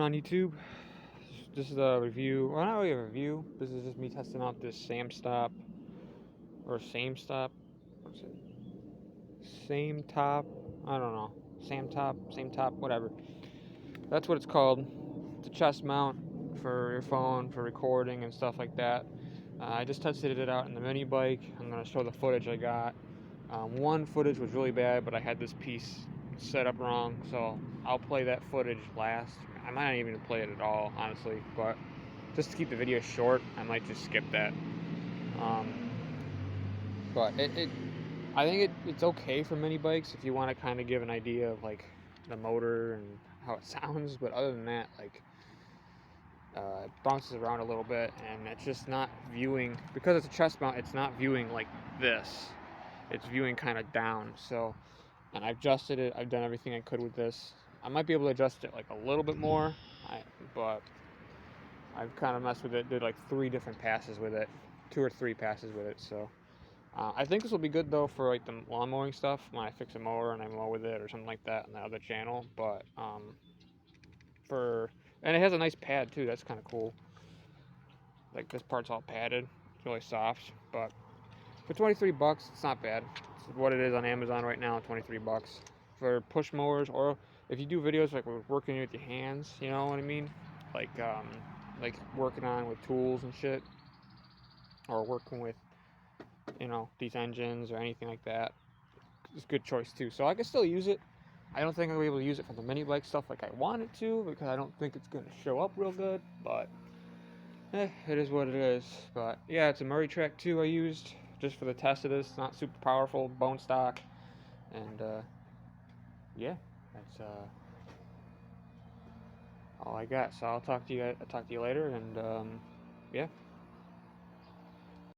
on YouTube? This is a review, well, not really a review. This is just me testing out this Sametop or Sametop. What's it? Sametop. I don't know. Sametop, whatever. That's what it's called. It's a chest mount for your phone for recording and stuff like that. I just tested it out in the mini bike. I'm gonna show the footage I got. One footage was really bad, but I had this piece set up wrong, so I'll play that footage last. I might not even play it at all, honestly, but just to keep the video short, I might just skip that. But I think it's okay for mini bikes if you want to kind of give an idea of like the motor and how it sounds. But other than that, like it bounces around a little bit, and it's just not viewing, because it's a chest mount. It's not viewing like this. It's viewing kind of down. So, and I've adjusted it. I've done everything I could with this. I might be able to adjust it like a little bit more, but I've kind of messed with it. Did like 3 different passes with it, 2 or 3 passes with it. So. I think this will be good though for like the lawn mowing stuff when I fix a mower and I mow with it or something like that on the other channel. But and it has a nice pad too. That's kind of cool. Like this part's all padded. It's really soft. But for 23 bucks, it's not bad. It's what it is on Amazon right now. 23 bucks for push mowers, or if you do videos like working with your hands, you know what I mean? Like working on with tools and shit, or working with these engines or anything like that. It's a good choice too. So I can still use it. I don't think I'll be able to use it for the mini bike stuff like I want it to, because I don't think it's going to show up real good, but it is what it is. But yeah, it's a Murray Track 2 I used just for the test of this. It's not super powerful, bone stock, and yeah, that's all I got. So I'll talk to you later, and yeah.